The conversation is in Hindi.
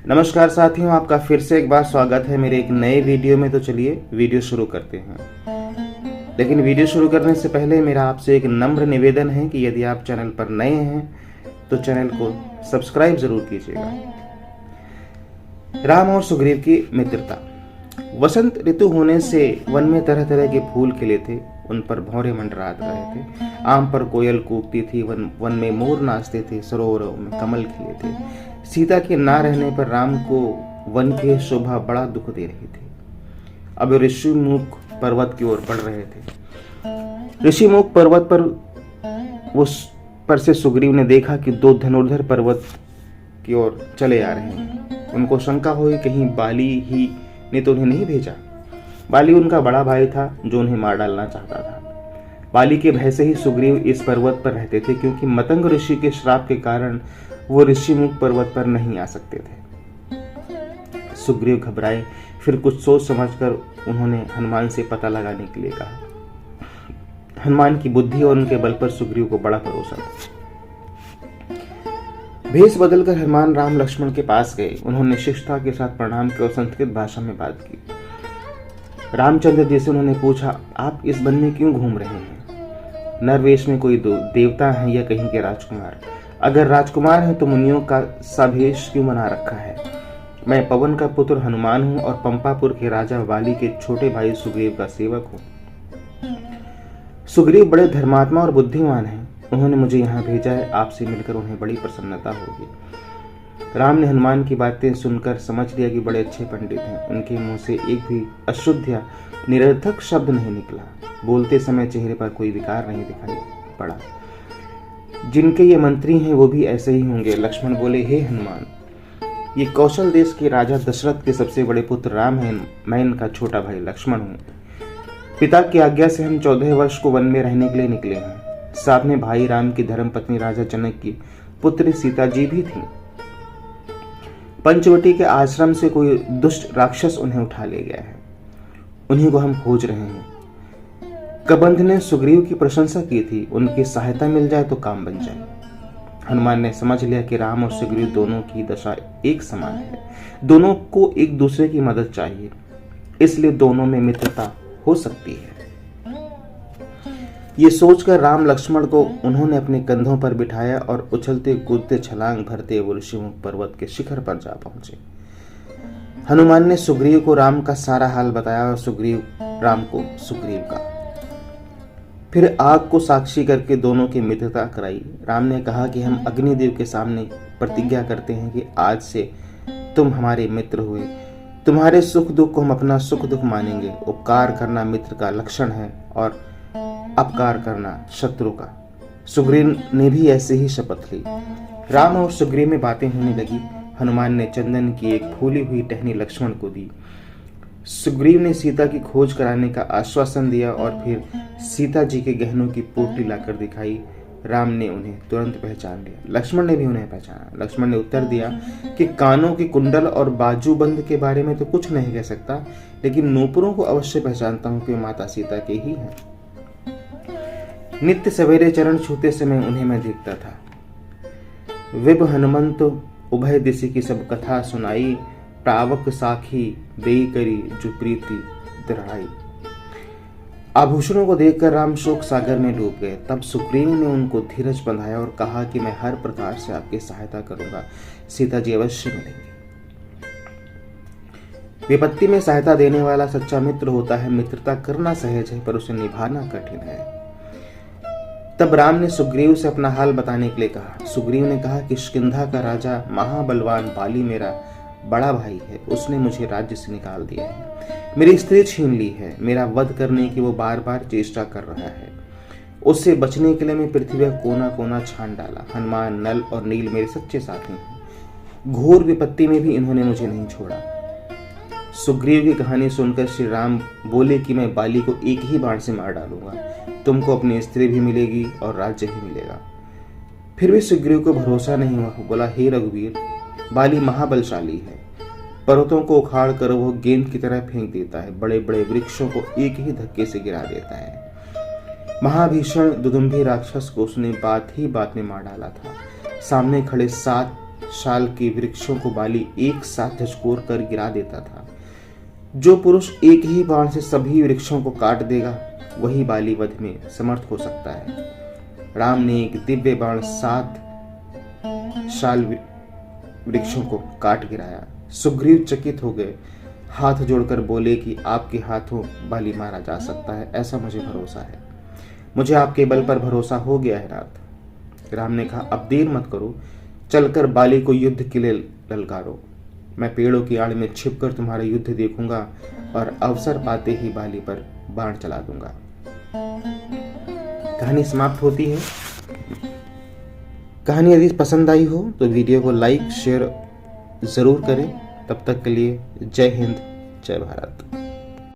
नमस्कार साथियों, आपका फिर से एक बार स्वागत है मेरे एक नए वीडियो में। तो चलिए वीडियो शुरू करते हैं। लेकिन वीडियो शुरू करने से पहले मेरा आपसे एक नम्र निवेदन है कि यदि आप चैनल पर नए हैं तो चैनल को सब्सक्राइब जरूर कीजिएगा। राम और सुग्रीव की मित्रता। वसंत ऋतु होने से वन में तरह तरह के फूल खिले थे, उन पर भौरे मंडरात रहे थे। आम पर कोयल कूकती थी, वन में मोर नाचते थे, सरोवरों में कमल खिले थे। सीता के ना रहने पर राम को वन की शोभा बड़ा दुख दे रही थी। अब ऋषिमुख पर्वत की ओर बढ़ रहे थे। ऋषिमुख पर्वत पर से सुग्रीव ने देखा कि दो धनुर्धर पर्वत की ओर चले आ रहे हैं। उनको शंका हुई कहीं बाली ही ने तो उन्हें नहीं भेजा। बाली उनका बड़ा भाई था जो उन्हें मार डालना चाहता था। बाली के भय से ही सुग्रीव इस पर्वत पर रहते थे, क्योंकि मतंग ऋषि के श्राप के कारण वो ऋषिमुख पर्वत पर नहीं आ सकते थे। सुग्रीव घबराए, फिर कुछ सोच समझकर उन्होंने हनुमान से पता लगाने के लिए कहा। हनुमान की बुद्धि और उनके बल पर सुग्रीव को बड़ा भरोसा था। भेष बदलकर हनुमान राम लक्ष्मण के पास गए। उन्होंने शिष्टता के साथ प्रणाम किया और संस्कृत भाषा में बात की। रामचंद्र जी से उन्होंने पूछा, आप इस वन में क्यों घूम रहे हैं? नरवेश में कोई देवता हैं या कहीं के राजकुमार? अगर राजकुमार हैं तो मुनियों का सा भेष क्यों बना रखा है? मैं पवन का पुत्र हनुमान हूं और पंपापुर के राजा वाली के छोटे भाई सुग्रीव का सेवक हूं। सुग्रीव बड़े धर्मात्मा और बुद्धिमान हैं। उन्होंने मुझे यहाँ भेजा है, आपसे मिलकर उन्हें बड़ी प्रसन्नता होगी। राम ने हनुमान की बातें सुनकर समझ लिया कि बड़े अच्छे पंडित हैं। उनके मुंह से एक भी अशुद्ध या निरर्थक शब्द नहीं निकला। बोलते समय चेहरे पर कोई विकार नहीं दिखाई पड़ा। जिनके ये मंत्री हैं वो भी ऐसे ही होंगे। लक्ष्मण बोले, हे हनुमान, ये कौशल देश के राजा दशरथ के सबसे बड़े पुत्र राम हैं। मैं इनका छोटा भाई लक्ष्मण हूँ। पिता की आज्ञा से हम 14 वर्ष को वन में रहने के लिए निकले हैं। साथ में भाई राम की धर्मपत्नी राजा जनक की पुत्री सीता जी भी थी। पंचवटी के आश्रम से कोई दुष्ट राक्षस उन्हें उठा ले गया है। उन्हीं को हम खोज रहे हैं। कबंध ने सुग्रीव की प्रशंसा की थी, उनकी सहायता मिल जाए तो काम बन जाए। हनुमान ने समझ लिया कि राम और सुग्रीव दोनों की दशा एक समान है। दोनों को एक दूसरे की मदद चाहिए, इसलिए दोनों में मित्रता हो सकती है। ये सोचकर राम लक्ष्मण को उन्होंने अपने कंधों पर बिठाया और उछलते कूदते छलांग भरते वो ऋषिमुख पर्वत के शिखर पर जा पहुंचे। हनुमान ने सुग्रीव को राम का सारा हाल बताया और सुग्रीव राम को सुग्रीव का। फिर आग को साक्षी करके दोनों की मित्रता कराई। राम ने कहा कि हम अग्निदेव के सामने प्रतिज्ञा करते हैं कि आज से तुम हमारे मित्र हुए। तुम्हारे सुख दुख को हम अपना सुख दुख मानेंगे। उपकार करना मित्र का लक्षण है और अपकार करना शत्रु का। सुग्रीव ने भी ऐसे ही शपथ ली। राम और सुग्रीव में बातें होने लगी। हनुमान ने चंदन की एक फूली हुई टहनी लक्ष्मण को दी। सुग्रीव ने सीता की खोज कराने का आश्वासन दिया और फिर सीता जी के गहनों की पोटली लाकर दिखाई। राम ने उन्हें तुरंत पहचान लिया। लक्ष्मण ने भी उन्हें पहचाना। लक्ष्मण ने उत्तर दिया कि कानों के कुंडल और बाजूबंद के बारे में तो कुछ नहीं कह सकता, लेकिन नूपुरों को अवश्य पहचानता हूं कि माता सीता के ही हैं। नित्य सवेरे चरण छूते समय उन्हें मैं देखता था। विभ हनुमंत उभय दिशि की सब कथा सुनाई। प्रावक साखी देई करी जो प्रीति दृढ़ाई। आभूषणों को देखकर राम शोक सागर में डूब गए। तब सुग्रीव ने उनको धीरज बंधाया और कहा कि मैं हर प्रकार से आपकी सहायता करूंगा। सीता जी अवश्य मिलेंगी। विपत्ति में सहायता देने वाला सच्चा मित्र होता है। मित्रता करना सहज है पर उसे निभाना कठिन है। तब राम ने सुग्रीव से अपना हाल बताने के लिए कहा। सुग्रीव ने कहा कि किष्किंधा का राजा महाबलवान बाली मेरा बड़ा भाई है। उसने मुझे राज्य से निकाल दिया है, मेरी स्त्री छीन ली है। मेरा वध करने की वो बार बार चेष्टा कर रहा है। उससे बचने के लिए मैं पृथ्वी का कोना कोना छान डाला। हनुमान, नल और नील मेरे सच्चे साथी हैं। घोर विपत्ति में भी इन्होंने मुझे नहीं छोड़ा। सुग्रीव की कहानी सुनकर श्री राम बोले कि मैं बाली को एक ही बाण से मार डालूंगा। तुमको अपनी स्त्री भी मिलेगी और राज्य भी मिलेगा। फिर भी सुग्रीव को भरोसा नहीं हुआ। बोला, हे रघुवीर, बाली महाबलशाली है। पर्वतों को उखाड़ कर वो गेंद की तरह फेंक देता है। बड़े बड़े वृक्षों को एक ही धक्के से गिरा देता है। महाभीषण दुदुम्भी राक्षस को उसने बात ही बात में मार डाला था। सामने खड़े 7 साल के वृक्षों को बाली एक साथ झकझोर कर गिरा देता था। जो पुरुष एक ही बाण से सभी वृक्षों को काट देगा वही बाली वध में समर्थ हो सकता है। राम ने एक दिव्य बाण 7 साल वृक्षों को काट गिराया। सुग्रीव चकित हो गए, हाथ जोड़कर बोले कि आपके हाथों बाली मारा जा सकता है, ऐसा मुझे भरोसा है। मुझे आपके बल पर भरोसा हो गया है नाथ। राम ने कहा, अब देर मत करो, चलकर बाली को युद्ध के लिए ललकारो। मैं पेड़ों की आड़ में छिपकर तुम्हारा युद्ध देखूंगा और अवसर पाते ही बाली पर बाण चला दूंगा। कहानी समाप्त होती है। कहानी यदि पसंद आई हो तो वीडियो को लाइक शेयर ज़रूर करें। तब तक के लिए जय हिंद, जय भारत।